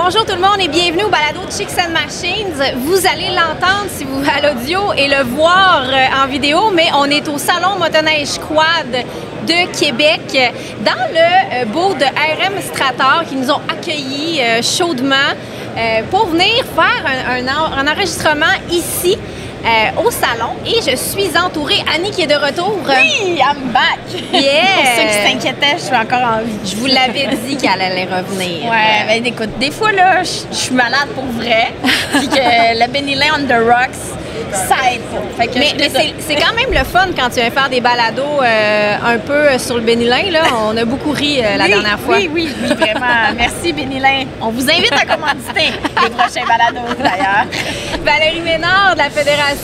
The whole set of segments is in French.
Bonjour tout le monde et bienvenue au balado Chicks and Machines. Vous allez l'entendre si vous à l'audio et le voir en vidéo, mais on est au Salon Motoneige Quad de Québec dans le beau de RM Strator qui nous ont accueillis chaudement pour venir faire un enregistrement ici. Au salon et je suis entourée. Annie qui est de retour. Oui, I'm back! Yeah! Pour ceux qui s'inquiétaient, je suis encore en vie. Je vous l'avais dit qu'elle allait revenir. Ouais, ben écoute, des fois là, je suis malade pour vrai, puis que le Benny on the Rocks, ça aide pas. Fait que mais c'est quand même le fun quand tu viens faire des balados un peu sur le Bénilin, là. On a beaucoup ri la dernière fois. Oui, vraiment. Merci Bénilin. On vous invite à commanditer les prochains balados d'ailleurs. Valérie Ménard de la Fédération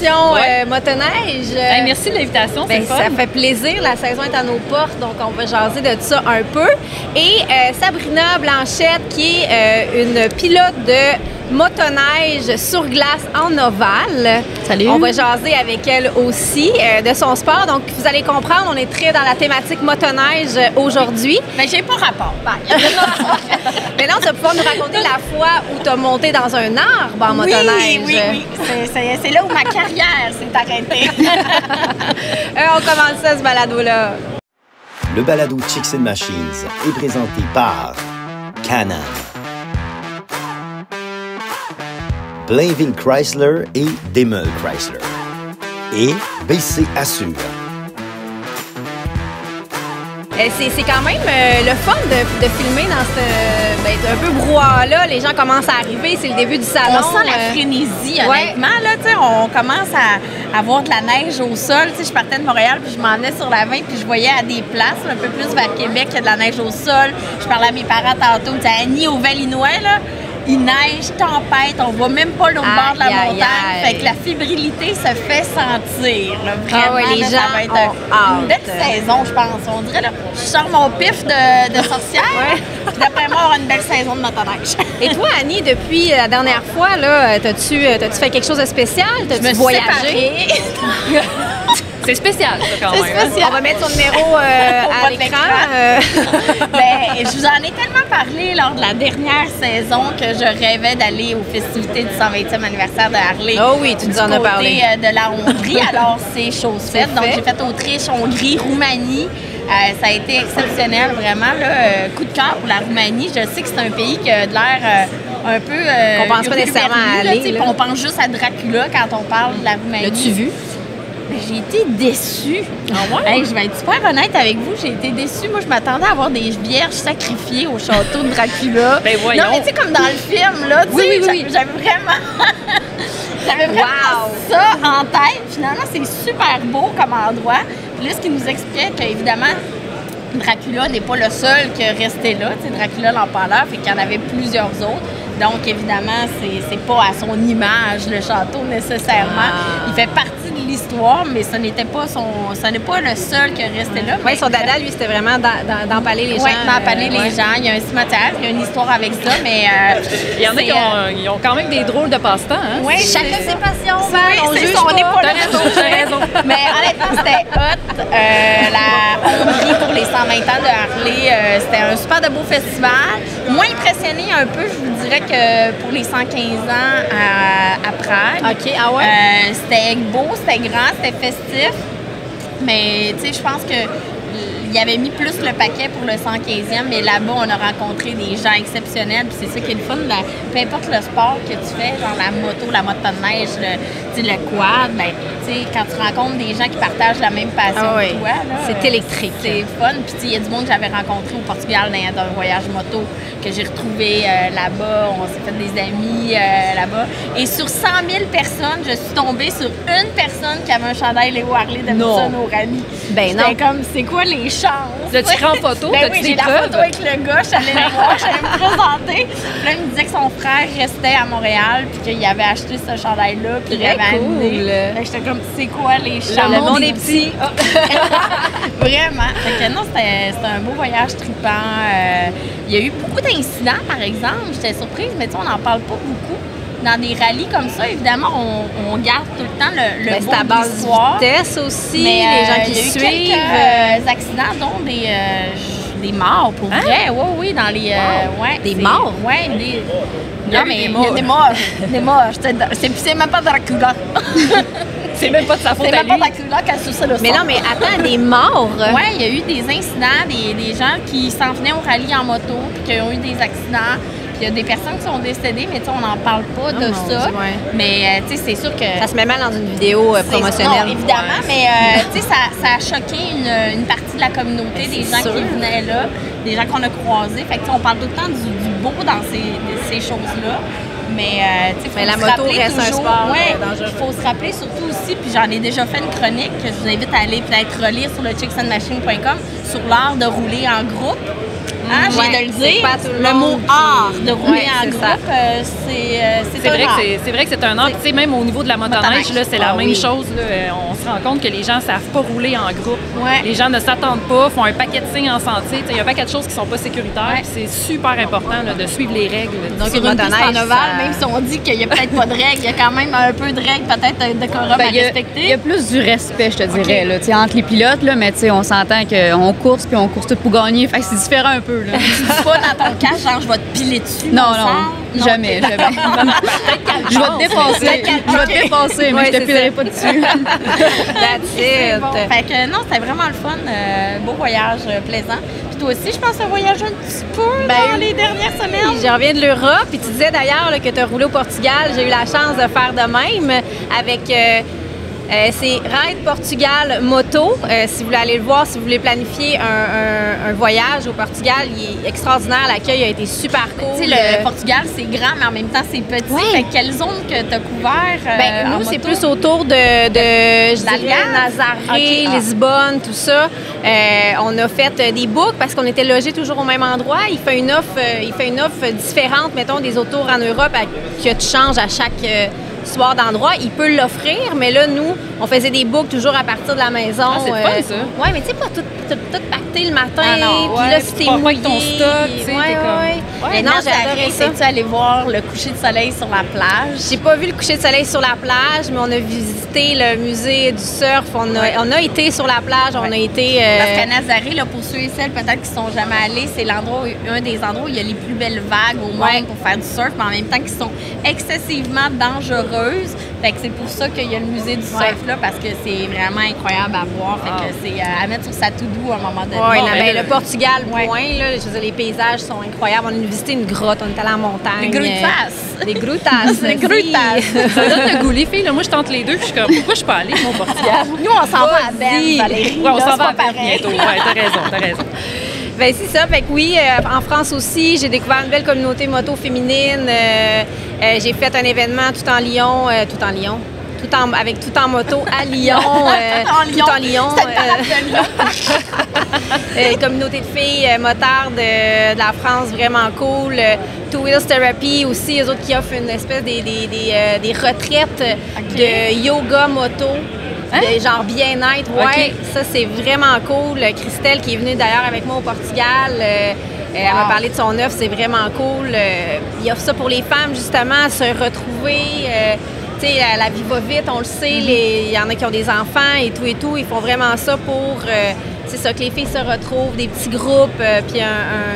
Motoneige. Merci de l'invitation, c'est fun. Ça fait plaisir. La saison est à nos portes, donc on va jaser de ça un peu. Et Sabrina Blanchette, qui est une pilote de motoneige sur glace en ovale. Salut. On va jaser avec elle aussi de son sport. Donc, vous allez comprendre, on est très dans la thématique motoneige aujourd'hui. Mais j'ai pas rapport. Mais non, tu vas pouvoir nous raconter la fois où tu as monté dans un arbre en motoneige. Oui. C'est là où ma carrière s'est arrêtée. On commence ça, ce balado-là. Le balado Chicks and Machines est présenté par Can-Am, Blainville Chrysler et Demel Chrysler et BC Assure. C'est quand même le fun de filmer dans ce un peu brouhaha-là. Les gens commencent à arriver, c'est le début du salon. On sent la frénésie, honnêtement. Là, on commence à avoir de la neige au sol. Je partais de Montréal, puis je m'en allais sur la 20, puis je voyais à des places, un peu plus vers Québec, qu'il y a de la neige au sol. Je parlais à mes parents tantôt, Annie, au Valinois, là. Il neige, tempête, on voit même pas le bord de la montagne. Fait que la fébrilité se fait sentir. Là, vraiment, les gens ça va être une belle saison, je pense. On dirait, là, je sors mon pif de sorcière, puis d'après moi, on aura une belle saison de motoneige. Et toi, Annie, depuis la dernière fois, là, t'as-tu fait quelque chose de spécial? T'as-tu voyagé? C'est spécial, ça, quand même. C'est spécial. On va mettre son numéro à l'écran. Ben, je vous en ai tellement parlé lors de la dernière saison que je rêvais d'aller aux festivités du 120e anniversaire de Harley. Oh oui, tu nous en as parlé. De la Hongrie. Alors, c'est chose faite. Donc, j'ai fait Autriche, Hongrie, Roumanie. Ça a été exceptionnel, vraiment. Là, coup de cœur pour la Roumanie. Je sais que c'est un pays qui a de l'air un peu... on pense pas nécessairement à aller. On pense juste à Dracula quand on parle de la Roumanie. L'as-tu vu? J'ai été déçue. Ah ouais? Hey, je vais être super honnête avec vous. J'ai été déçue. Moi, je m'attendais à avoir des vierges sacrifiées au château de Dracula. Ben voyons. Non, mais tu sais, comme dans le film, là, tu sais, oui. j'avais vraiment... J'avais vraiment ça en tête. Finalement, c'est super beau comme endroit. Puis là, ce qui nous expliquait qu'évidemment, Dracula n'est pas le seul qui est resté là. Tu sais, Dracula l'Empaleur, fait qu'il y en avait plusieurs autres. Donc, évidemment, c'est pas à son image, le château, nécessairement. Il fait partie de l'histoire, mais ce n'est pas le seul qui est resté là. Oui, son dada, lui, c'était vraiment d'empaler les gens. Oui, d'empaler les gens. Il y a un cimetière, il y a une histoire avec ça, mais... il y en a qui ont quand même des drôles de passe-temps, hein? Oui, chacun ses passions, on juge on n'est pas là. T'as raison. Mais honnêtement, c'était hot. La Hongrie pour les 120 ans de Harley, c'était un super de beau festival. Moins impressionné un peu, je vous dirais, que pour les 115 ans à Prague. OK, ah ouais? C'était beau, c'était grand, c'était festif. Mais, tu sais, je pense que il avait mis plus le paquet pour le 115e, mais là-bas, on a rencontré des gens exceptionnels. Puis c'est ça qui est le fun. Peu importe le sport que tu fais, genre la moto, la motoneige, le quad, ben, tu sais, quand tu rencontres des gens qui partagent la même passion que toi, c'est électrique. C'est fun. Puis il y a du monde que j'avais rencontré au Portugal dans un voyage moto que j'ai retrouvé là-bas. On s'est fait des amis là-bas. Et sur 100 000 personnes, je suis tombée sur une personne qui avait un chandail Léo Harley Davidson au Rami. Ben non. J'étais comme, c'est quoi les chances? L'as-tu pris en photo? Ben oui, j'ai la photo avec le gars, je suis allée le voir, j'allais me présenter. Puis là, il me disait que son frère restait à Montréal, puis qu'il avait acheté ce chandail-là, puis il avait amené. J'étais comme, c'est quoi les chances? Le monde est petit. Vraiment. Fait que non, c'était un beau voyage trippant. Il y a eu beaucoup d'incidents, par exemple. J'étais surprise, mais tu sais, on n'en parle pas beaucoup. Dans des rallyes comme ça, évidemment, on garde tout le temps le beau de l'histoire. Vitesse aussi, mais, les gens qui il y a eu suivent. quelques accidents, dont des Des morts, pour vrai. Oui, dans les... Des morts? Oui, des... Non, mais il y a des morts. Des morts. C'est même pas Dracula. C'est même pas de sa faute C'est à même pas lui. Dracula qui a sucé le sang. Mais non, mais attends, des morts? Oui, il y a eu des incidents, des gens qui s'en venaient au rallye en moto, puis qui ont eu des accidents. Puis il y a des personnes qui sont décédées, mais tu sais, on n'en parle pas de ça. Dieu, ouais. Mais tu sais, c'est sûr que... Ça se met mal dans une vidéo promotionnelle. Non, évidemment, mais tu sais, ça a choqué une partie de la communauté, des gens qui venaient là, des gens qu'on a croisés. Fait que tu sais, on parle tout le temps du beau dans ces choses-là. Mais tu sais, la moto reste un sport dangereux. Il faut se rappeler surtout aussi, puis j'en ai déjà fait une chronique que je vous invite à aller peut-être relire sur le chicksandmachine.com sur l'art de rouler en groupe. Hein, je viens de le dire, le mot art de rouler en groupe, c'est vrai art. C'est vrai que c'est un art. Tu sais, même au niveau de la motoneige, là, c'est la même chose. Là. On se rend compte que les gens ne savent pas rouler en groupe. Ouais. Les gens ne s'attendent pas, font un paquet de signes en sentier. Il y a un paquet de choses qui ne sont pas sécuritaires. Ouais. C'est super important là, de suivre les règles. Donc, Sur une piste motoneige, en ovale, même si on dit qu'il n'y a peut-être pas de règles, il y a quand même un peu de règles, peut-être de décorum à respecter. Il y a plus du respect, je te dirais, là, entre les pilotes, là, mais on s'entend qu'on course puis on course tout pour gagner. Fait que c'est différent un peu. Là. Tu dis pas dans ton casque, genre, je vais te piler dessus. Non, jamais. Je vais te dépasser. Je vais te dépasser, mais je te pilerai pas dessus. That's it. Bon. Fait que non, c'était vraiment le fun. Beau voyage, plaisant. Puis toi aussi, je pense que tu as voyagé un petit peu dans les dernières semaines. Je reviens de l'Europe, puis tu disais d'ailleurs là, que tu as roulé au Portugal. J'ai eu la chance de faire de même avec c'est Ride Portugal Moto. Si vous voulez aller le voir, si vous voulez planifier un voyage au Portugal, il est extraordinaire. L'accueil a été super cool. Tu sais, le Portugal, c'est grand, mais en même temps, c'est petit. Ouais. Fait que quelle zone que tu as couvert nous, c'est plus autour de je dirais, Nazaré, Okay. Lisbonne, tout ça. On a fait des books parce qu'on était logés toujours au même endroit. Il fait une offre différente, mettons, des autours en Europe que tu changes à chaque soir d'endroit. Il peut l'offrir, mais là, nous, on faisait des books toujours à partir de la maison. Ah, c'est fun, ça. Oui, mais tu sais, pas tout pacté le matin. Ah non, puis ouais, là, si t'es tu pars pas mouillé. avec ton stock, tu sais, t'es comme... Mais non, j'ai adoré ça. Es-tu allé voir le coucher de soleil sur la plage? J'ai pas vu le coucher de soleil sur la plage, mais on a visité le musée du surf. On a été sur la plage, on a été... Parce qu'à Nazaré, là, pour ceux et celles peut-être qui sont jamais allés, c'est un des endroits où il y a les plus belles vagues au monde pour faire du surf, mais en même temps qui sont excessivement dangereuses. Fait que c'est pour ça qu'il y a le musée du surf là, parce que c'est vraiment incroyable à voir. Fait que c'est à mettre sur sa to-do à un moment donné. Oui, le Portugal, point, là, je veux dire, les paysages sont incroyables. On a visité une grotte, on est allé en montagne. Des grutas. Des grutas. Des grutas. Ça donne le goût, les filles. Là, moi, je tente les deux. Je suis comme, pourquoi je suis pas allée au Portugal? Nous, on s'en va à Ben, Valérie. Ouais, on s'en va à Ben bientôt. Ouais, t'as raison. Ben c'est ça. Fait que oui, en France aussi, j'ai découvert une belle communauté moto féminine. J'ai fait un événement tout en Lyon. Avec tout en moto à Lyon. Tout en Lyon. Communauté de filles motards de la France, vraiment cool. Two Wheels Therapy aussi, eux autres qui offrent une espèce des retraites de yoga moto. Genre bien-être, ouais. Ça, c'est vraiment cool. Christelle, qui est venue d'ailleurs avec moi au Portugal, elle m'a parlé de son œuvre, c'est vraiment cool. Il offre ça pour les femmes, justement, à se retrouver. Tu sais, la vie va vite, on le sait. Il y en a qui ont des enfants et tout. Ils font vraiment ça pour... c'est ça, que les filles se retrouvent, des petits groupes, puis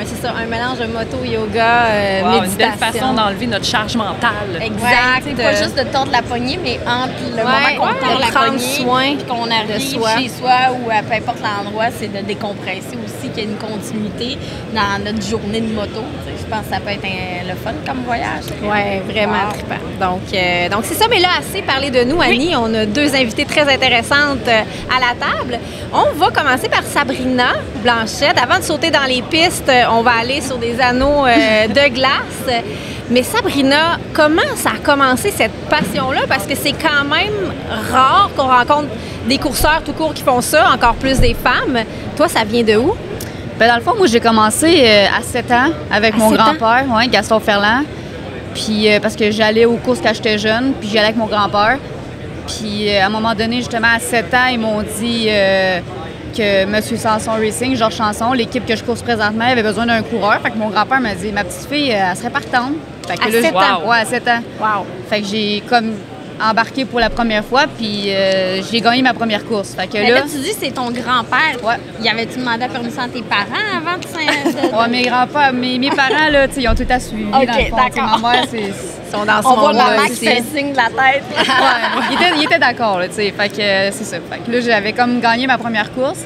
c'est ça, un mélange de moto, yoga, méditation. Une belle façon d'enlever notre charge mentale. Exact. Ouais, pas juste de tordre la poignée, mais entre le moment qu'on tord la poignée puis qu'on arrive chez soi ou à peu importe l'endroit, c'est de décompresser aussi, qu'il y ait une continuité dans notre journée de moto. Je pense que ça peut être le fun comme voyage. Oui, vraiment trippant. Donc c'est ça, mais là, assez parlé de nous, Annie. On a deux invités très intéressantes à la table. On va commencer par Sabrina Blanchette. Avant de sauter dans les pistes, on va aller sur des anneaux de glace. Mais Sabrina, comment ça a commencé cette passion-là? Parce que c'est quand même rare qu'on rencontre des courseurs tout court qui font ça, encore plus des femmes. Toi, ça vient de où? Ben dans le fond, moi, j'ai commencé à 7 ans avec mon grand-père, Gaston Ferland. Puis parce que j'allais aux courses quand j'étais jeune, puis j'allais avec mon grand-père. Puis à un moment donné, justement, à 7 ans, ils m'ont dit que M. Sanson Racing, Georges Chanson, l'équipe que je course présentement, avait besoin d'un coureur. Fait que mon grand-père m'a dit, ma petite fille, elle serait partante. Fait que à 7 ans? Ouais, à 7 ans. Wow! Fait que j'ai comme embarqué pour la première fois, puis j'ai gagné ma première course. Fait que Mais là, tu dis c'est ton grand-père. Ouais. Y avait-tu demandé la permission à tes parents avant de Ouais, mes grands-pères, mes parents, là, ils ont tout à suivi. OK, dans le fond. d'accord. Ma mère, c'est... Ils sont dans ce On voit monde-là maman qui aussi. fait signe de la tête. Ouais, il était d'accord, là, tu sais. Fait que c'est ça. Fait que là, j'avais comme gagné ma première course.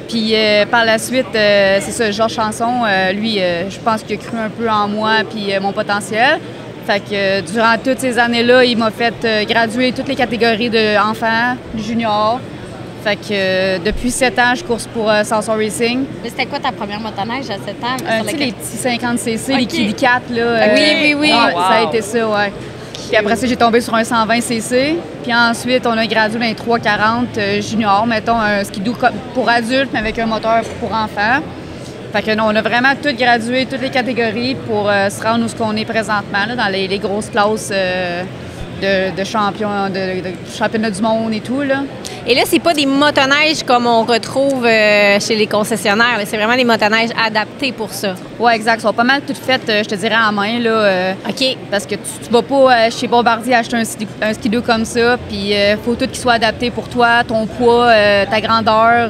Puis par la suite, c'est ça, Georges Chanson, lui, je pense qu'il a cru un peu en moi puis mon potentiel. Fait que durant toutes ces années-là, il m'a fait graduer toutes les catégories d'enfants, juniors. Fait que depuis 7 ans, je course pour Samson Racing. Mais c'était quoi ta première motoneige à 7 ans? Tu sais, les petits 50 cc, les OK. Kili 4, là. Oui. Ouais, wow. Ça a été ça, ouais. Puis après ça, j'ai tombé sur un 120 cc. Puis ensuite, on a gradué dans les 340 juniors, mettons un skidoo pour adultes, mais avec un moteur pour enfants. Fait que non, on a vraiment tout gradué, toutes les catégories pour se rendre où ce qu'on est présentement, là, dans les grosses classes de champions, de championnat du monde et tout, là. Et là, c'est pas des motoneiges comme on retrouve chez les concessionnaires. là. C'est vraiment des motoneiges adaptés pour ça. Ouais, exact. Ils sont pas mal toutes faites, je te dirais, en main, là. OK. Parce que tu vas pas chez Bombardier acheter un skidoo comme ça, puis il faut tout qu'il soit adapté pour toi, ton poids, ta grandeur.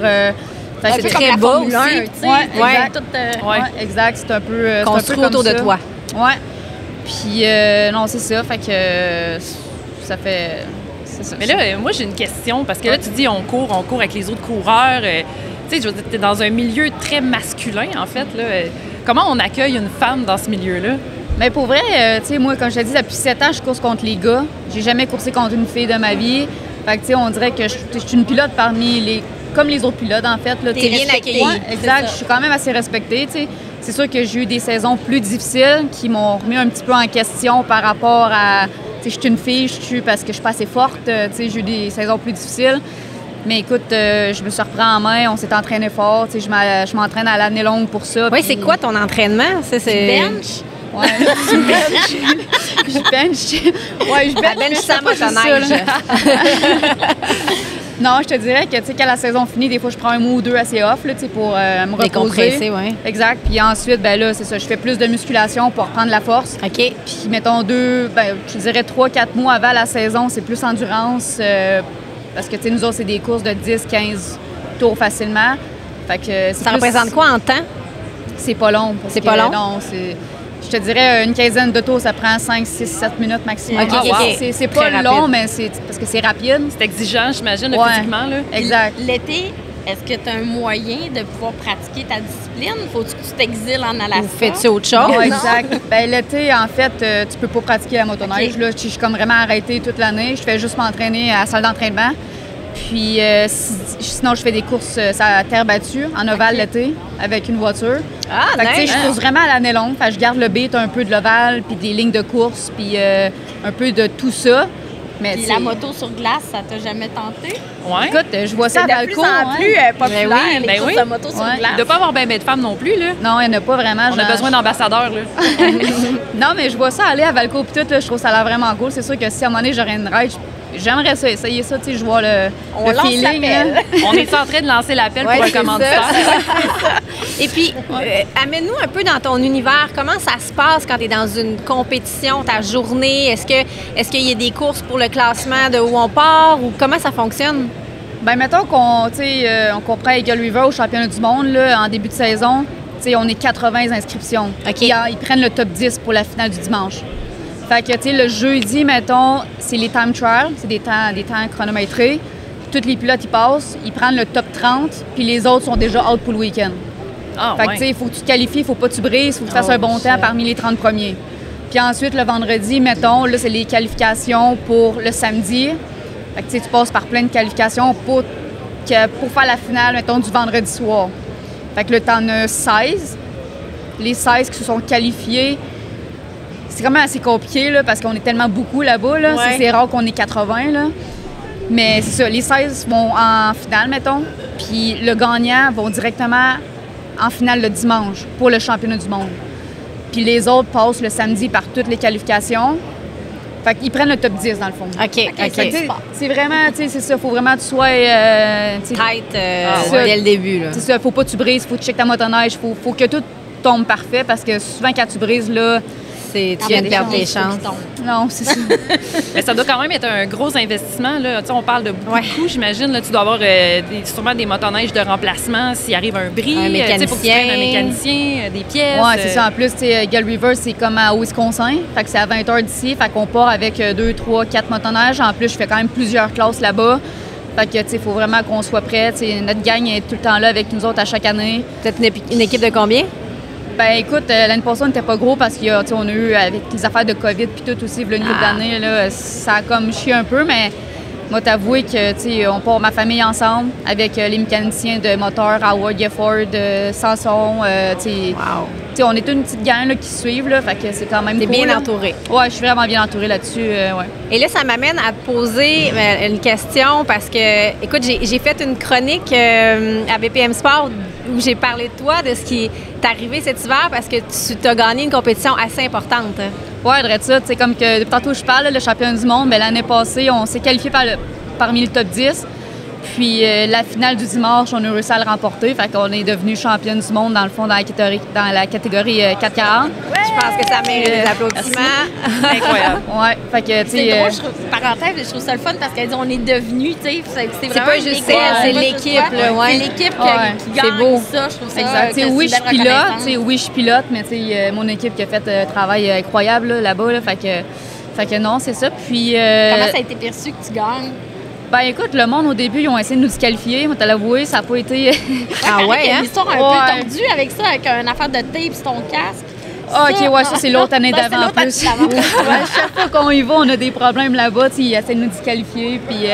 Fait que peu c'est comme très la beau Formule aussi. 1, tu sais. Ouais, Ouais. exact. Tout, Ouais, exact. C'est un peu Construit comme autour de ça. toi. Ouais. Puis non, c'est ça. Fait que ça fait. C'est ça. Mais là, moi, j'ai une question, parce que là, tu dis on court avec les autres coureurs. Tu sais, je veux dire, t'es dans un milieu très masculin, en fait. Là. Comment on accueille une femme dans ce milieu-là? Mais pour vrai, tu sais, moi, comme je te dis, depuis 7 ans, je course contre les gars. J'ai jamais coursé contre une fille de ma vie. Fait que, tu sais, on dirait que je suis une pilote parmi les... Comme les autres pilotes, en fait. Là, T'es bien accueillie. Ouais, exact. Je suis quand même assez respectée, tu sais. C'est sûr que j'ai eu des saisons plus difficiles qui m'ont remis un petit peu en question par rapport à... Tu sais, je suis une fille, je suis parce que je suis pas assez forte. Tu sais, j'ai eu des saisons plus difficiles. Mais écoute, je me suis repris en main, on s'est entraîné fort. Tu sais, je m'entraîne à l'année longue pour ça. Oui, puis- c'est quoi ton entraînement? Ça, c'est... bench. Ouais, je bench. Je bench. Ouais, je bench. Elle bench mais sa je fais pas juste motoneige. ça, là. Non, je te dirais que, tu sais, quand la saison finit, des fois, je prends un mois ou deux assez off, là, tu sais, pour me reposer. Décompresser, oui. Exact. Puis ensuite, ben là, c'est ça, je fais plus de musculation pour reprendre la force. OK. Puis, mettons, je dirais 3-4 mois avant la saison, c'est plus endurance. Parce que, tu sais, nous autres, c'est des courses de 10-15 tours facilement. Fait que c'est Ça plus- représente quoi en temps? C'est pas long. parce C'est que, pas long? Non, c'est... Je te dirais, une quinzaine de tours, ça prend 5, 6, 7 minutes maximum. OK, OK. C'est Très pas long, rapide. mais c'est parce que c'est rapide. C'est exigeant, j'imagine, Ouais. physiquement. Là. Exact. L'été, est-ce que tu as un moyen de pouvoir pratiquer ta discipline? Faut-tu que tu t'exiles en Alaska? Ou fais-tu autre chose? Ouais, exact. Ben, l'été, en fait, tu peux pas pratiquer la motoneige. OK. Là, je suis comme vraiment arrêtée toute l'année. Je fais juste m'entraîner à la salle d'entraînement. Puis sinon, je fais des courses à terre battue, en ovale l'été, avec une voiture. Ah, Fait que, tu sais, nice. je course vraiment à l'année longue. Fait que je garde le beat un peu de l'ovale, puis des lignes de course, puis un peu de tout ça. Mais Puis tu sais, la moto sur glace, ça t'a jamais tenté? Ouais. écoute, je vois ça C'est à de plus Valco. en hein. plus populaire, Ben oui, les ben courses oui. de moto sur Ouais. glace. Il ne doit pas avoir bien de femmes non plus. Là. Non, il n'y en a pas vraiment. On a besoin d'ambassadeurs. Là. Non, mais je vois ça aller à Valco puis tout, là, je trouve ça a l'air vraiment cool. C'est sûr que si à un moment donné, j'aurais une ride, j'aimerais ça, essayer ça, tu sais, je vois le lance feeling. l'appel. là. On est en train de lancer l'appel Ouais, pour un c'est commanditaire. Et puis, amène-nous un peu dans ton univers. Comment ça se passe quand tu es dans une compétition, ta journée? Est-ce qu'il y a des courses pour le classement de où on part ou comment ça fonctionne? Ben mettons on comprend Eagle River au championnat du monde là, en début de saison. Tu sais, on est 80 inscriptions. OK. Ils prennent le top 10 pour la finale du dimanche. Fait que, tu sais, le jeudi, mettons, c'est les time trials, c'est des temps chronométrés. Tous les pilotes, ils passent, ils prennent le top 30, puis les autres sont déjà out pour le week-end. Ah, Fait que, ouais. tu sais, il faut que tu te qualifies, il faut pas que tu brises, il faut que tu fasses un bon temps parmi les 30 premiers. Puis ensuite, le vendredi, mettons, là, c'est les qualifications pour le samedi. Fait que, tu sais, tu passes par plein de qualifications pour faire la finale, mettons, du vendredi soir. Fait que là, t'en as 16. Les 16 qui se sont qualifiés, c'est quand même assez compliqué, là, parce qu'on est tellement beaucoup là-bas, là. Ouais. C'est rare qu'on ait 80, là. Mais c'est ça, les 16 vont en finale, mettons, puis le gagnant vont directement en finale le dimanche pour le championnat du monde. Puis les autres passent le samedi par toutes les qualifications. Fait qu'ils prennent le top 10, dans le fond. OK, Fait que, tu sais, OK. c'est vraiment, tu sais, c'est ça, faut vraiment que tu sois... tu sais, Tête ouais. dès le début. Là. c'est ça, faut pas que tu brises, faut que tu checkes ta motoneige, faut que tout tombe parfait, parce que souvent, quand tu brises, là, tu viens de perdre tes chances. Non, c'est ça. Mais ça doit quand même être un gros investissement. Là. Tu sais, on parle de beaucoup de coûts, j'imagine. Là, tu dois avoir sûrement des motoneiges de remplacement s'il arrive un bris. Un mécanicien. Il faut que tu prennes un mécanicien, des pièces. Oui, c'est ça. En plus, Gull River, c'est comme à Wisconsin. Fait que c'est à 20 heures d'ici. Fait qu'on part avec 2, 3, 4 motoneiges. En plus, je fais quand même plusieurs classes là-bas. Fait que, il faut vraiment qu'on soit prêt. Notre gang est tout le temps là avec nous autres à chaque année. Peut-être une équipe de combien? Ben écoute, l'année passée, on n'était pas gros parce qu'on a eu, avec les affaires de COVID puis tout aussi, le niveau d'année, là, ça a comme chié un peu, mais moi, t'avouer que, on part ma famille ensemble avec les mécaniciens de moteur, Howard, Gifford, Sanson, on est une petite gang là, qui suivent, là, fait que c'est quand même cool. T'es bien entouré. Ouais, je suis vraiment bien entourée là-dessus, ouais. Et là, ça m'amène à te poser une question parce que, écoute, j'ai fait une chronique à BPM Sport où j'ai parlé de toi, de ce qui est arrivé cet hiver parce que tu as gagné une compétition assez importante. Oui, je dirais ça. Tu sais, comme que tantôt je parle, le champion du monde, mais l'année passée, on s'est qualifié parmi le top 10. Puis la finale du dimanche, on a réussi à le remporter. Fait qu'on est devenu championne du monde, dans le fond, dans la catégorie 440. Ouais. Je pense que ça mérite des applaudissements. Incroyable. Ouais, fait que, tu sais... C'est drôle, parenthèse, je trouve ça le fun parce qu'elle dit on est devenus, tu sais, c'est vraiment pas juste elle, c'est l'équipe, là, ouais. C'est l'équipe qui gagne beau. ça, je trouve ça. Exact. Oui, je pilote, mais tu sais, mon équipe qui a fait un travail incroyable là-bas, là, fait que non, c'est ça. Puis... Comment ça a été perçu que tu gagnes? Ben écoute, le monde au début, ils ont essayé de nous disqualifier. Moi, t'as l'avoué, ça n'a pas été... Ah ouais, hein? Il y a une histoire un peu tordue avec ça, avec une affaire de tape sur ton casque. Ah, OK, ouais, ça, c'est l'autre année d'avant en plus. Chaque fois qu'on y va, on a des problèmes là-bas. Ils essaient de nous disqualifier. Puis,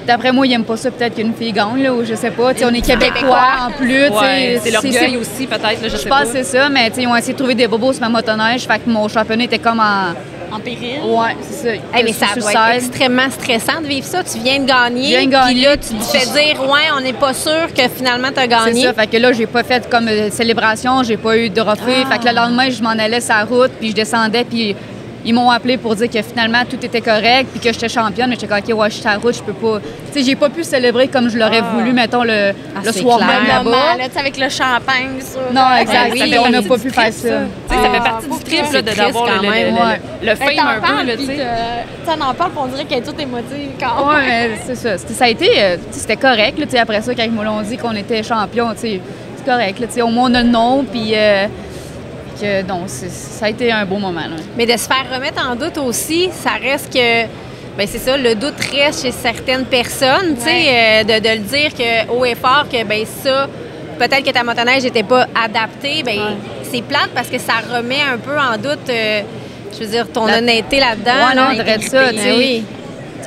d'après moi, ils n'aiment pas ça, peut-être qu'une fille gagne, là, ou je sais pas. On est Québécois en plus. Ouais, c'est l'orgueil aussi, peut-être, je sais pas. Je pense que c'est ça, mais ils ont essayé de trouver des bobos sur ma motoneige. Fait que mon championnat était comme en péril. Oui, c'est ça. Hey, mais ça doit être extrêmement stressant de vivre ça. Tu viens de gagner. Puis là, tu te fais dire, ouais, on n'est pas sûr que finalement tu as gagné. C'est ça. Fait que là, j'ai pas fait comme célébration. J'ai pas eu de trophée. Fait que le lendemain, je m'en allais sur la route. Puis je descendais. Puis ils m'ont appelé pour dire que finalement, tout était correct. Puis que j'étais championne. Mais j'étais comme, OK, ouais, je suis sur la route. Je peux pas. Tu sais, j'ai pas pu célébrer comme je l'aurais voulu, mettons, le soir même là-bas. Là, avec le champagne, ça. Non, exact. Oui, on n'a pas pu faire ça. Ça fait partie du trip d'avoir le fame un peu. Tu en parles, on dirait qu'elle est toute émotive quand même. Oui, mais c'est ça. Ça a été, c'était correct. Là, après ça, quand ils m'ont dit qu'on était champion, c'est correct. Là, au moins, on a le nom. Puis, donc, ça a été un beau moment. Là. Mais de se faire remettre en doute aussi, ça reste que. Bien, c'est ça, le doute reste chez certaines personnes, tu sais, de le dire que haut et fort que, ben ça, peut-être que ta motoneige n'était pas adaptée, bien, c'est plate parce que ça remet un peu en doute, je veux dire, ton honnêteté là-dedans. Oui, non, je dirais ça, tu sais. Oui.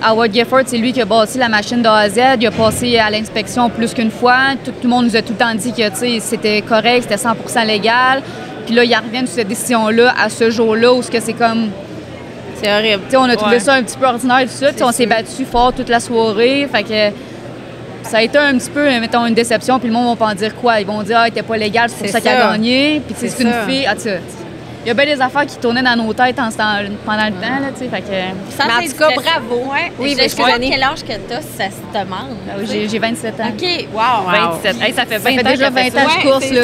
Howard Gifford, c'est lui qui a bâti la machine de A à Z. Il a passé à l'inspection plus qu'une fois. Tout le monde nous a tout le temps dit que, tu sais, c'était correct, c'était 100% légal. Puis là, il revient sur cette décision-là à ce jour-là où c'est comme... C'est horrible. T'sais, on a trouvé ça un petit peu ordinaire, tout ça. On s'est battu fort toute la soirée. Fait que ça a été un petit peu, mettons, une déception. Puis le monde va pas en dire quoi. Ils vont dire, ah, il était pas légal, c'est pour ça qu'il a gagné. Puis c'est une fille. Ah, il y a bien des affaires qui tournaient dans nos têtes pendant le temps, là, tu sais. Fait que... Mais en tout cas, bravo. Ouais. Oui, mais quel âge que t'as, si ça se demande? J'ai 27 ans. OK, wow. 27. Hey, ça fait 20 ans déjà 20 ans que je course, là.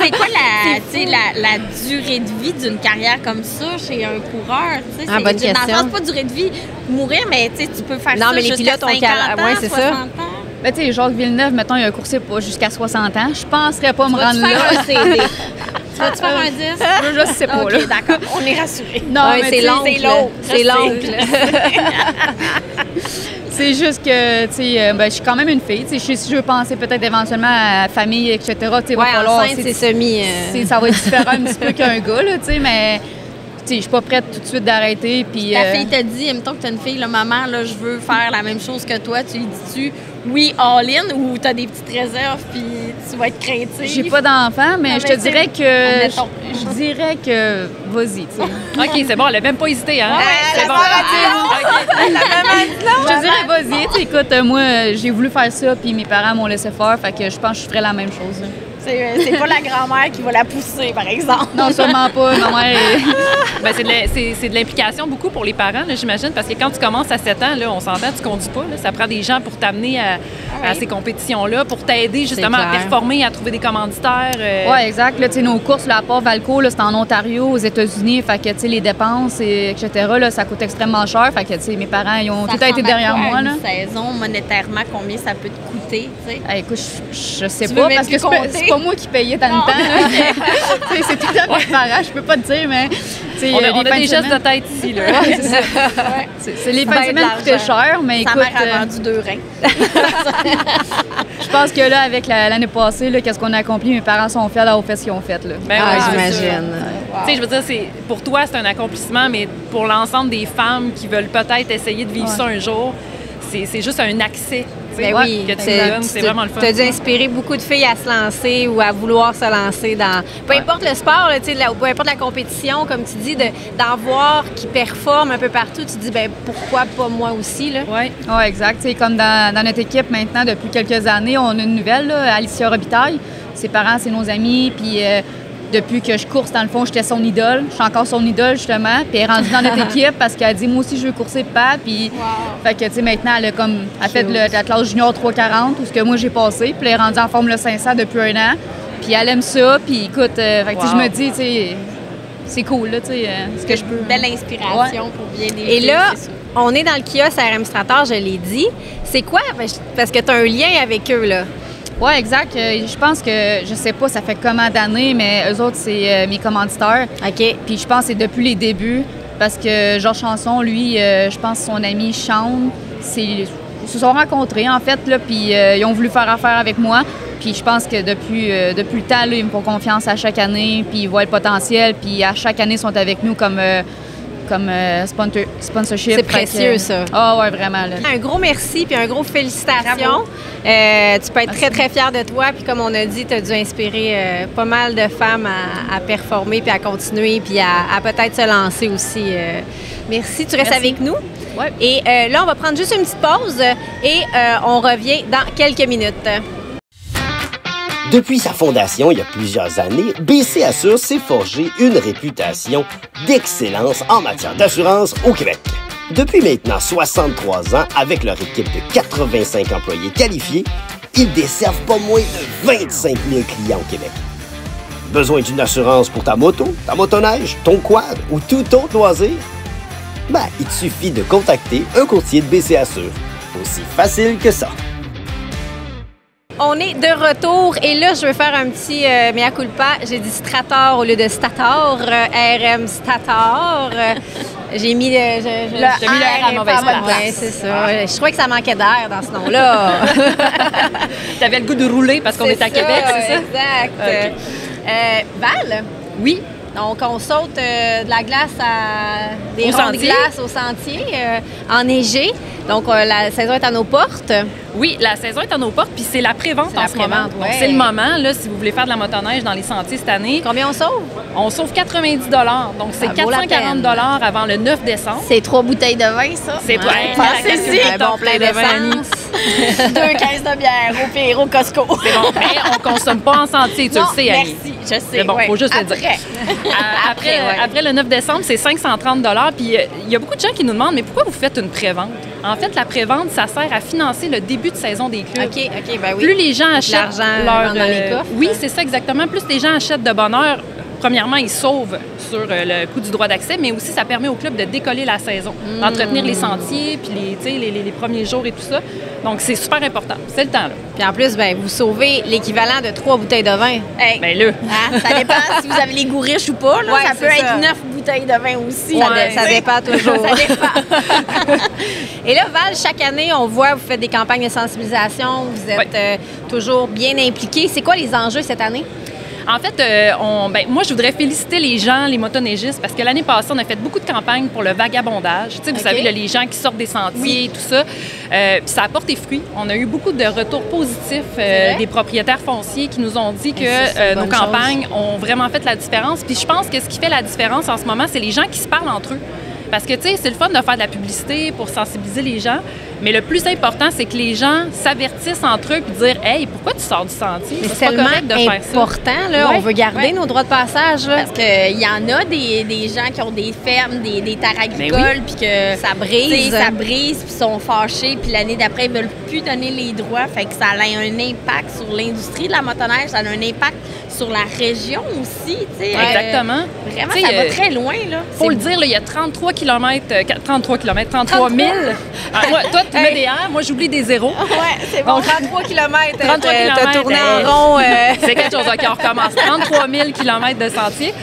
C'est quoi la durée de vie d'une carrière comme ça chez un coureur? Bonne question. Dans le sens, pas durée de vie, mourir, mais tu peux faire ça jusqu'à 50 ans, 60 ans. Ben, tu sais, Jacques Villeneuve, mettons, il a coursé jusqu'à 60 ans. Je penserais pas me rendre là. Tu vas-tu faire un 10? Je sais pas, OK, d'accord. On est rassurés. Non, mais c'est l'oncle. C'est l'oncle. C'est juste que, tu sais, je suis quand même une fille. Si je veux penser peut-être éventuellement à la famille, etc., tu sais, va falloir... c'est semi... Ça va être différent un petit peu qu'un gars, là, tu sais, mais... Je suis pas prête tout de suite d'arrêter. Ta fille t'a dit, mettons que tu as une fille, là, maman, là, je veux faire la même chose que toi. Tu lui dis-tu oui, all-in, ou tu as des petites réserves puis tu vas être craintive? J'ai pas d'enfant, mais je te dirais que. Je dirais que. Vas-y, tu sais. OK, c'est bon, elle a même pas hésité, hein? C'est bon. Je te dirais, vas-y. Écoute, moi, j'ai voulu faire ça, puis mes parents m'ont laissé faire, fait que je pense que je ferais la même chose. C'est pas la grand-mère qui va la pousser, par exemple. Non, sûrement pas. Ma mère est... Ben, c'est de l'implication beaucoup pour les parents, là, j'imagine, parce que quand tu commences à 7 ans, là, on s'entend, tu conduis pas. Là, ça prend des gens pour t'amener à ces compétitions-là, pour t'aider justement à performer, à trouver des commanditaires. Oui, exact. Là, nos courses, là, à part Valco, c'est en Ontario, aux États-Unis. Fait que les dépenses, etc., là, ça coûte extrêmement cher. Fait que mes parents, ils ont tout été derrière moi. Là. Une saison, monétairement, combien ça peut te coûter? Écoute, je sais pas, parce que c'est pas moi qui payais tant de temps. C'est tout à mes parents, je peux pas te dire, mais... On a des gestes de tête ici, là. Ouais, c'est ça. C'est les fins de semaine coûtaient cher, mais écoute... Sa mère a vendu 2 reins. Je pense que là, avec l'année passée, qu'est-ce qu'on a accompli, mes parents sont fiers d'avoir fait ce qu'ils ont fait. Là. Ben j'imagine. Tu sais, je veux dire, pour toi, c'est un accomplissement, mais pour l'ensemble des femmes qui veulent peut-être essayer de vivre ça un jour, c'est juste un accès. Ben oui, que tu donnes, c'est vraiment le fun. Tu as dû inspirer beaucoup de filles à se lancer ou à vouloir se lancer dans... Peu importe le sport, là, peu importe la compétition, comme tu dis, d'en voir qui performent un peu partout, tu te dis, ben pourquoi pas moi aussi? Oui, exact. T'sais, comme dans notre équipe maintenant, depuis quelques années, on a une nouvelle, là, Alicia Robitaille. Ses parents, c'est nos amis, puis... depuis que je course, dans le fond, j'étais son idole. Je suis encore son idole, justement. Puis elle est rendue dans notre équipe parce qu'elle a dit, moi aussi, je veux courser pas. Puis, fait que, tu sais, maintenant, elle a fait la classe junior 340, tout ce que moi, j'ai passé. Puis elle est rendue en Formule 500 depuis 1 an. Puis elle aime ça. Puis écoute, fait que, je me dis, tu sais, c'est cool, là, tu sais, ce que je peux. Belle inspiration pour bien aider. Et là, on est dans le kiosque RM Strator, je l'ai dit. C'est quoi? Parce que tu as un lien avec eux, là. Oui, exact. Je pense que, je sais pas, ça fait combien d'années, mais eux autres, c'est mes commanditaires. OK. Puis je pense que c'est depuis les débuts, parce que Georges Chanson, lui, je pense que son ami Sean, ils se sont rencontrés, en fait, là, puis ils ont voulu faire affaire avec moi. Puis je pense que depuis le temps, là, ils me font confiance à chaque année, puis ils voient le potentiel, puis à chaque année, ils sont avec nous comme sponsorship. C'est précieux, ça. Ah ouais, vraiment. Là. Un gros merci puis un gros félicitations. Tu peux être très, très fière de toi. Puis comme on a dit, tu as dû inspirer pas mal de femmes à performer puis à continuer puis à peut-être se lancer aussi. Merci. Tu restes avec nous. Ouais. Et là, on va prendre juste une petite pause et on revient dans quelques minutes. Depuis sa fondation il y a plusieurs années, BC Assure s'est forgé une réputation d'excellence en matière d'assurance au Québec. Depuis maintenant 63 ans, avec leur équipe de 85 employés qualifiés, ils desservent pas moins de 25 000 clients au Québec. Besoin d'une assurance pour ta moto, ta motoneige, ton quad ou tout autre loisir? Ben, il te suffit de contacter un courtier de BC Assure. Aussi facile que ça. On est de retour et là, je veux faire un petit mea culpa. J'ai dit Strator au lieu de Stator, RM Stator. J'ai mis le R à mauvaise place. Ouais, c'est ça. Je trouvais que ça manquait d'air dans ce nom-là. T'avais le goût de rouler parce qu'on est à Québec, c'est ça? Exact. Okay. Val? Oui. Donc, on saute de la glace à des ronds de glace au sentier, enneigé. Donc, la saison est à nos portes. Oui, la saison est à nos portes, puis c'est la prévente en ce moment. Donc, c'est le moment, là, si vous voulez faire de la motoneige dans les sentiers cette année. Combien on sauve? On sauve 90 $. Donc, c'est 440 $ avant le 9 décembre. C'est 3 bouteilles de vin, ça? C'est pas un bon plein d'essence. 2 caisses de bière au pire, au Costco. C'est bon, mais on consomme pas en sentier, tu le sais, Annie. Merci, je sais. C'est bon, faut juste le dire. Après le 9 décembre, c'est 530 $. Puis il y a beaucoup de gens qui nous demandent, mais pourquoi vous faites une prévente? En fait, la prévente, ça sert à financer le début de saison des clubs. OK, ben oui. Plus les gens achètent l'argent dans les coffres. Oui, c'est ça exactement. Plus les gens achètent de bonne heure, premièrement, ils sauvent sur le coût du droit d'accès, mais aussi ça permet au club de décoller la saison, d'entretenir les sentiers, puis les premiers jours et tout ça. Donc, c'est super important. C'est le temps, là. Puis en plus, ben, vous sauvez l'équivalent de 3 bouteilles de vin. Hey, ben là. Hein, ça dépend si vous avez les goûts riches ou pas. Là. Ouais, ça peut être 9 bouteilles de vin aussi. Ça dépend toujours. Ça dépend. Et là, Val, chaque année, on voit, vous faites des campagnes de sensibilisation, vous êtes toujours bien impliqués. C'est quoi les enjeux cette année? En fait, moi, je voudrais féliciter les gens, les motoneigistes, parce que l'année passée, on a fait beaucoup de campagnes pour le vagabondage. Tu sais, vous savez, là, les gens qui sortent des sentiers, tout ça. Puis ça a porté fruit. On a eu beaucoup de retours positifs des propriétaires fonciers qui nous ont dit que nos campagnes ont vraiment fait la différence. Puis je pense que ce qui fait la différence en ce moment, c'est les gens qui se parlent entre eux. Parce que, tu sais, c'est le fun de faire de la publicité pour sensibiliser les gens, Mais le plus important, c'est que les gens s'avertissent entre eux et dire « Hey, pourquoi tu sors du sentier? » C'est tellement important, là. On veut garder nos droits de passage, là. Parce qu'il y en a des gens qui ont des fermes, des terres agricoles, puis que ça brise. Ça brise, puis sont fâchés, puis l'année d'après, ils veulent plus donner les droits. Fait que ça a un impact sur l'industrie de la motoneige, ça a un impact sur la région aussi, tu sais. Exactement. Vraiment, ça va très loin, là. Faut le dire, là, il y a 33 000. Moi, toi, tu mets des R, moi, j'oublie des zéros. Ouais, c'est bon. Donc, 33 km. 33 km. T'as tourné en rond. C'est quelque chose qui recommence. 33 000 km de sentier.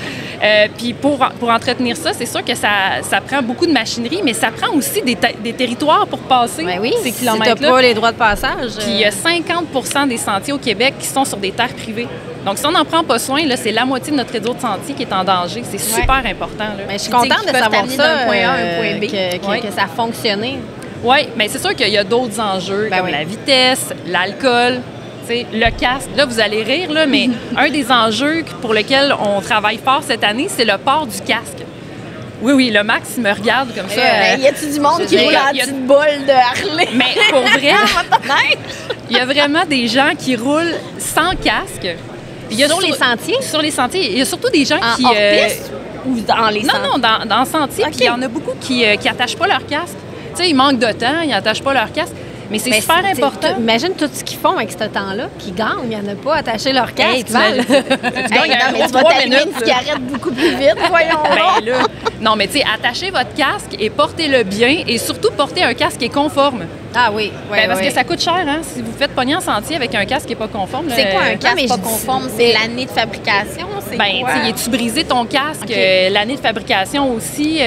Puis pour entretenir ça, c'est sûr que ça prend beaucoup de machinerie, mais ça prend aussi des territoires pour passer ces kilomètres-là. Si t'as pas les droits de passage. Puis il y a 50 des sentiers au Québec qui sont sur des terres privées. Donc, si on n'en prend pas soin, là, c'est la moitié de notre réseau de sentiers qui est en danger. C'est super important. Là. Mais je suis contente de savoir ça, d'un point A à un point B. Que ça a fonctionné. Oui, mais c'est sûr qu'il y a d'autres enjeux, comme la vitesse, l'alcool, le casque. Là, vous allez rire, là, mais un des enjeux pour lesquels on travaille fort cette année, c'est le port du casque. Oui, le Max, il me regarde comme ça. Y a-tu du monde qui roule en petite bolle de Harley? Mais pour vrai, il y a vraiment des gens qui roulent sans casque. Sur les sentiers? Sur les sentiers. Il y a surtout des gens qui... Hors piste ou dans les sentiers? Non, dans le sentier. Puis il y en a beaucoup qui n'attachent pas leur casque. Tu sais, ils manquent de temps, ils n'attachent pas leur casque. Mais c'est super important. Imagine tout ce qu'ils font avec ce temps-là, puis ils gagnent. Il n'y en a pas attaché leur casque. Tu vas t'allumer une cigarette beaucoup plus vite, voyons. Non, mais tu sais, attachez votre casque et portez-le bien. Et surtout, portez un casque qui est conforme. Ah oui, parce que ça coûte cher, hein? Si vous faites pogner en sentier avec un casque qui n'est pas conforme. C'est quoi un casque pas conforme? C'est l'année de fabrication? Es-tu brisé ton casque? L'année de fabrication aussi.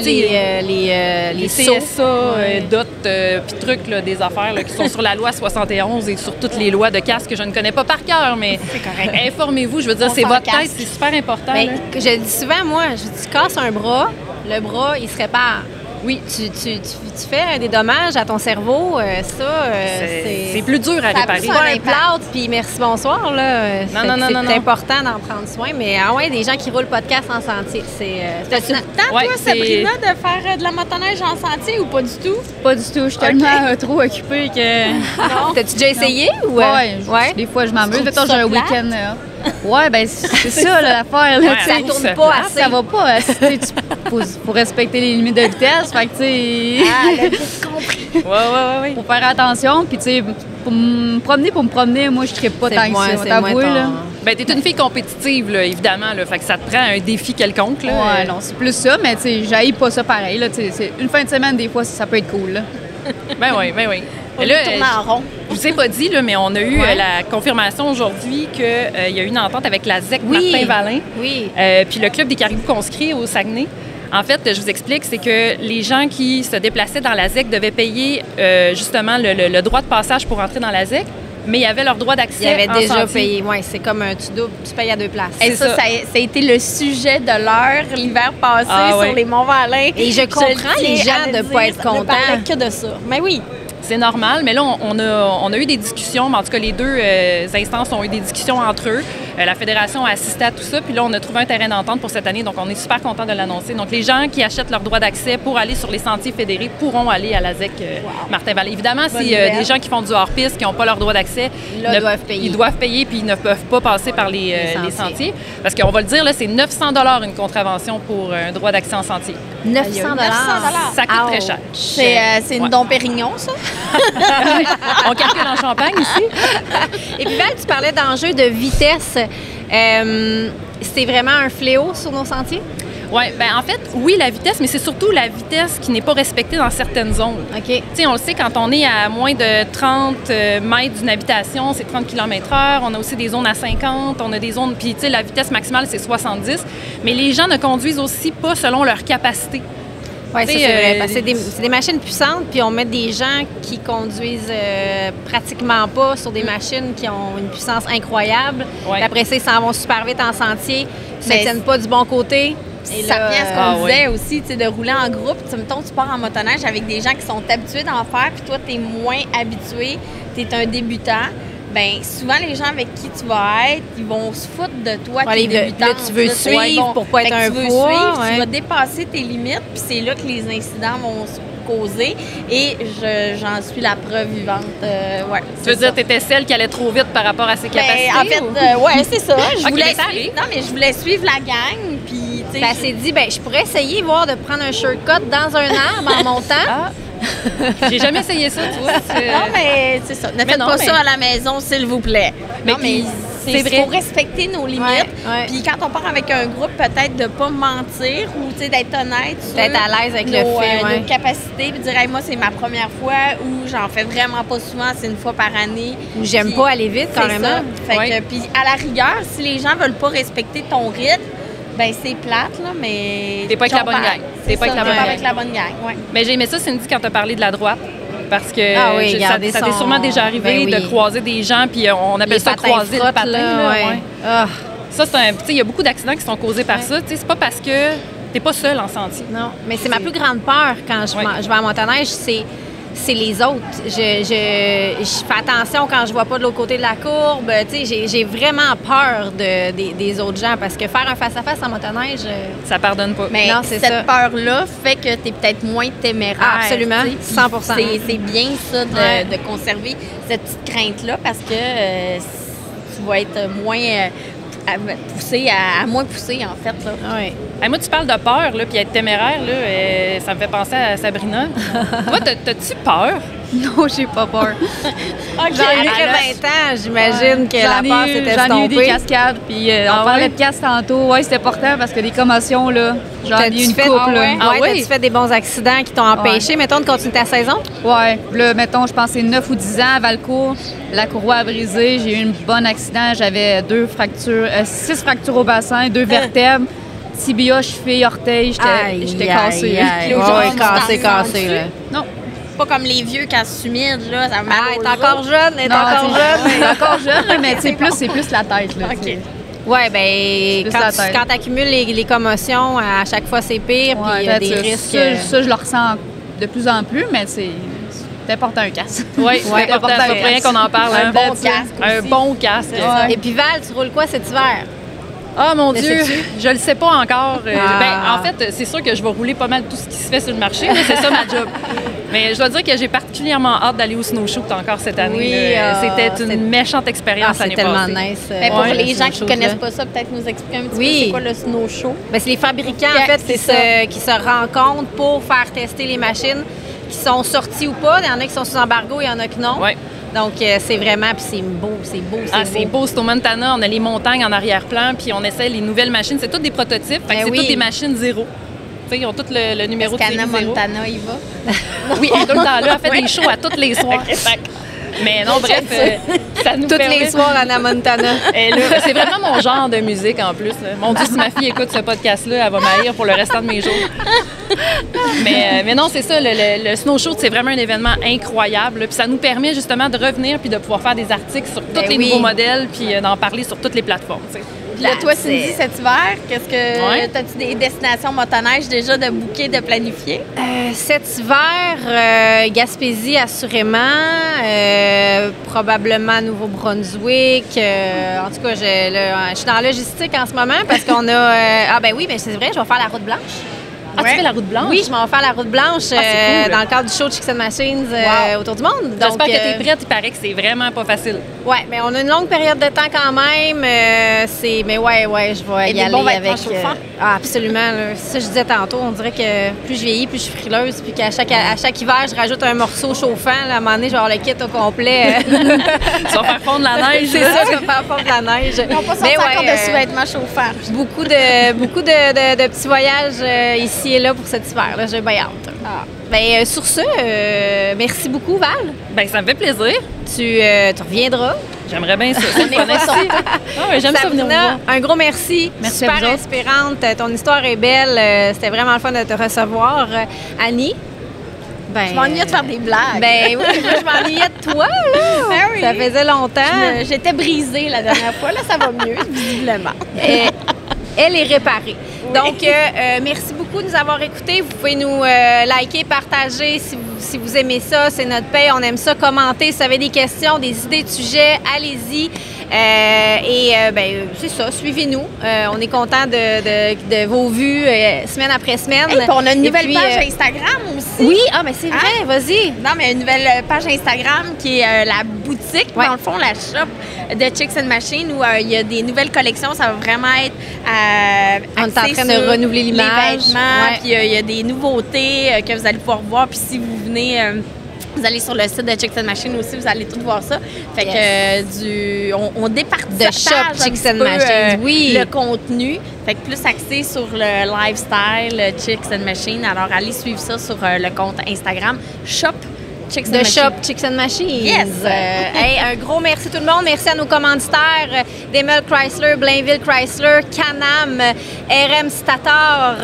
Les CSA, DOT, puis trucs, là, des affaires là, qui sont sur la loi 71 et sur toutes les lois de casque que je ne connais pas par cœur, mais informez-vous. Je veux dire, c'est votre tête, c'est super important. Je dis souvent, moi, tu casses un bras, le bras, il se répare. Oui, tu fais des dommages à ton cerveau, c'est plus dur à réparer. C'est pas un plâtre, puis merci, bonsoir. Là. Non. C'est important d'en prendre soin, mais des gens qui roulent pas de casque en sentier, T'as-tu le temps, toi, Sabrina, de faire de la motoneige en sentier ou pas du tout? Pas du tout, je suis tellement trop occupée que... Non. T'as-tu déjà essayé? Ou... Ouais, des fois, je m'amuse. Mettons, j'ai un week-end... Ouais, ben c'est ça l'affaire. Ça tourne pas assez. Ça va pas. Faut respecter les limites de vitesse. Fait que, tu sais... Ah, compris. Ouais. Faut faire attention. Puis, tu sais, pour me promener, moi, je ne pas tant que ça. T'avouer, là. Ben, t'es une fille compétitive, là, évidemment. Là, fait que ça te prend un défi quelconque. Là. Ouais, non, c'est plus ça. Mais, tu sais, j'haïs pas ça pareil. Là, c'est une fin de semaine, des fois, ça peut être cool. Là. Ben oui. On tourne en rond. Je vous ai pas dit, là, mais on a eu la confirmation aujourd'hui qu'il y a eu une entente avec la ZEC Martin-Valin. Oui. Puis le Club des caribous conscrits au Saguenay. En fait, je vous explique, c'est que les gens qui se déplaçaient dans la ZEC devaient payer justement le droit de passage pour entrer dans la ZEC, mais il y avait leur droit d'accès. Ils avaient déjà payé. Oui, c'est comme tu payes à deux places. Et ça a été le sujet de l'heure l'hiver passé sur les Monts-Valin. Et je comprends les gens de ne pas être contents. Que de ça. Mais oui. C'est normal, mais là, on a eu des discussions, mais en tout cas, les deux instances ont eu des discussions entre eux. La Fédération a assisté à tout ça, puis là, on a trouvé un terrain d'entente pour cette année, donc on est super content de l'annoncer. Donc, les gens qui achètent leur droit d'accès pour aller sur les sentiers fédérés pourront aller à la ZEC Martin-Valin. Évidemment, si des gens qui font du hors-piste, qui n'ont pas leur droit d'accès, ils doivent payer, puis ils ne peuvent pas passer par les sentiers. Parce qu'on va le dire, là, c'est 900 $ une contravention pour un droit d'accès en sentier. 900 $. Ça coûte très cher. C'est une Dom Pérignon, ça? On calcule en Champagne ici. Et puis, Val, tu parlais d'enjeux de vitesse. C'est vraiment un fléau sur nos sentiers? Oui, bien en fait, oui, la vitesse, mais c'est surtout la vitesse qui n'est pas respectée dans certaines zones. OK. Tu sais, on le sait, quand on est à moins de 30 mètres d'une habitation, c'est 30 km/h. On a aussi des zones à 50. On a des zones, puis tu sais, la vitesse maximale, c'est 70. Mais les gens ne conduisent aussi pas selon leur capacité. Oui, ça, c'est vrai. Parce que c'est des machines puissantes, puis on met des gens qui conduisent pratiquement pas sur des machines qui ont une puissance incroyable. Ouais. Puis après ça, ils s'en vont super vite en sentier, ils ne tiennent pas du bon côté. Et ça revient à ce qu'on disait aussi, tu sais, de rouler en groupe. Mettons, tu pars en motoneige avec des gens qui sont habitués d'en faire, puis toi, tu es moins habitué, tu es un débutant. Bien, souvent, les gens avec qui tu vas être, ils vont se foutre de toi, qui es débutant. Là, tu veux suivre pour pas être un poids. Tu vas dépasser tes limites, puis c'est là que les incidents causer et j'en suis la preuve vivante. Ouais, tu veux dire que tu étais celle qui allait trop vite par rapport à ses capacités? En fait, ouais, c'est ça. Je voulais ça suivre, non, mais je voulais suivre la gang. Puis, tu sais, Elle s'est dit, je pourrais essayer, voir de prendre un shortcut dans un arbre en montant. Ah. J'ai jamais essayé ça, tu vois. Non, mais c'est ça. Ne faites pas ça à la maison, s'il vous plaît. Mais non, mais c'est vrai. Il faut respecter nos limites. Ouais. Puis quand on part avec un groupe, peut-être de ne pas mentir ou d'être honnête sur d'être à l'aise avec le fait, nos capacités. Puis dire, hey, moi, c'est ma première fois ou j'en fais vraiment pas souvent, c'est une fois par année. Ou j'aime pas aller vite, carrément. Puis à la rigueur, si les gens veulent pas respecter ton rythme, ben c'est plate, là, mais... T'es pas avec la bonne gang. T'es pas avec la bonne gang, oui. Mais j'ai aimé ça, Cindy, quand t'as parlé de la droite. Parce que ça t'est sûrement déjà arrivé de croiser des gens, puis on appelle ça croiser le patin. Là, Ça, il y a beaucoup d'accidents qui sont causés par ça. C'est pas parce que t'es pas seul en sentier. Non, mais c'est ma plus grande peur quand je vais à motoneige, c'est les autres. Je fais attention quand je vois pas de l'autre côté de la courbe. J'ai vraiment peur des autres gens parce que faire un face-à-face en motoneige... Ça pardonne pas. Mais non, cette peur-là fait que tu es peut-être moins téméraire. Ah, absolument, 100%. C'est bien ça de conserver cette petite crainte-là parce que tu vas être moins... à moins pousser, en fait. Là. Oui. Hey, moi, tu parles de peur, là, puis être téméraire, là, ça me fait penser à Sabrina. Toi, t'as-tu peur? Non, j'ai pas peur. J'en ai après 20 ans, j'imagine que la peur s'était estompée. J'en ai eu des cascades, puis on parlait de casse tantôt. Oui, c'était important parce que les commotions, là, j'en ai eu une couple. T'as-tu fait des bons accidents qui t'ont empêché, mettons, de continuer ta saison? Oui. Là, mettons, je pense que c'est 9 ou 10 ans à Valcourt. La courroie a brisé. J'ai eu un bon accident. J'avais 6 fractures au bassin, 2 vertèbres. Tibia, cheville, orteil, j'étais cassée. Cassée. Non. Pas comme les vieux quand c'est humide, là, ça m'a elle est encore jeune, elle est encore jeune, mais c'est plus la tête, là. OK. Oui, bien, quand tu accumules les commotions, à chaque fois, c'est pire, puis il y a des risques. Ça, je le ressens de plus en plus, mais c'est important un casque. Oui, c'est important, c'est pas rien qu'on en parle. Un bon casque. Un bon casque. Et puis Val, tu roules quoi cet hiver? Ah, mon Dieu, je le sais pas encore. En fait, c'est sûr que je vais rouler pas mal tout ce qui se fait sur le marché. C'est ça ma job. Mais je dois dire que j'ai particulièrement hâte d'aller au snowshoot encore cette année. Oui, c'était une méchante expérience l'année passée. C'est tellement nice. Mais pour les gens qui ne connaissent pas ça, peut-être nous expliquer un petit peu c'est quoi le snow show. Ben, c'est les fabricants en fait qui se rencontrent pour faire tester les machines qui sont sorties ou pas. Il y en a qui sont sous embargo, il y en a qui non. Oui. Donc, c'est vraiment, puis c'est beau. C'est beau. C'est au Montana, on a les montagnes en arrière-plan, puis on essaie les nouvelles machines. C'est toutes des prototypes, c'est toutes des machines zéro. Tu sais, ils ont tout le numéro de série zéro. Montana, il va? Oui, elle est tout le temps là, elle fait des shows à tous les soirs. Mais non, bref, ça nous permet... Tous les soirs, Anna Montana. C'est vraiment mon genre de musique, en plus. Mon Dieu, si ma fille écoute ce podcast-là, elle va m'haïr pour le restant de mes jours. Mais non, c'est ça, le Snow Show, c'est vraiment un événement incroyable. Puis ça nous permet justement de revenir puis de pouvoir faire des articles sur tous les nouveaux modèles puis d'en parler sur toutes les plateformes. T'sais. Puis là, toi, Cindy, cet hiver, t'as-tu des destinations motoneige déjà de booker, de planifier? Cet hiver, Gaspésie, assurément. Probablement Nouveau-Brunswick. En tout cas, je suis dans la logistique en ce moment parce qu'on a... mais c'est vrai, je vais faire la route blanche. Ah, tu fais la route blanche? Oui, je m'en vais faire la route blanche cool. dans le cadre du show de Chicks and Machines autour du monde. J'espère que tu es prête. Il paraît que c'est vraiment pas facile. Oui, mais on a une longue période de temps quand même. Mais je vais y aller avec... absolument. Là. Ça, je disais tantôt, on dirait que plus je vieillis, plus je suis frileuse. Puis qu'à chaque hiver, je rajoute un morceau chauffant. Là, à un moment donné, je vais avoir le kit au complet. Tu vas faire fondre la neige. C'est ça, je vais faire fondre la neige. Ils n'ont pas sorti encore de sous-vêtements chauffants. Beaucoup de petits voyages ici et là pour cet hiver. Là, j'ai bien hâte. Sur ce, merci beaucoup, Val. Ça me fait plaisir. Tu reviendras. J'aimerais bien ça. J'aime ça venir voir. Un gros merci. Merci super inspirante. Ton histoire est belle. C'était vraiment le fun de te recevoir. Annie? Je m'ennuyais de faire des blagues. Oui, moi, je m'ennuyais de toi, là. Oui. Ça faisait longtemps. J'étais brisée la dernière fois. Là, ça va mieux, visiblement. Elle est réparée. Donc, merci beaucoup de nous avoir écoutés. Vous pouvez nous liker, partager si vous aimez ça. C'est notre paye. On aime ça. Commenter. Si vous avez des questions, des idées de sujets, allez-y. C'est ça, suivez-nous. On est content de vos vues semaine après semaine. Puis on a une nouvelle page Instagram aussi. Oui, mais c'est vrai, vas-y. Non, mais une nouvelle page Instagram qui est la boutique, dans le fond, la shop de Chicks and Machine, où il y a des nouvelles collections. Ça va vraiment être on est en train de renouveler l'image. Les vêtements, puis il y a des nouveautés que vous allez pouvoir voir. Puis si vous venez... vous allez sur le site de Chicks and Machine aussi, vous allez tout voir ça. Fait que on départage de shop Chicks and Machine, le contenu. Fait que plus axé sur le lifestyle Chicks and Machine. Alors allez suivre ça sur le compte Instagram Shop Chicks and Machine. Shop Chicks and Machine. Yes. Un gros merci tout le monde. Merci à nos commanditaires Daimler Chrysler, Blainville Chrysler, Can-Am, RM Stator,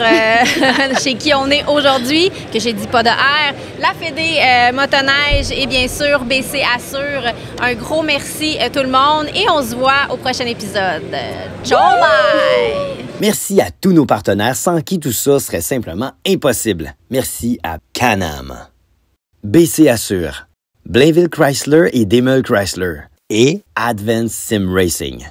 chez qui on est aujourd'hui, que j'ai dit pas de R, la Fédé Motoneige et bien sûr BC Assure. Un gros merci à tout le monde et on se voit au prochain épisode. Ciao, bye! Merci à tous nos partenaires sans qui tout ça serait simplement impossible. Merci à Can-Am, BC Assure, Blainville Chrysler et Daimler Chrysler et Advance Sim Racing.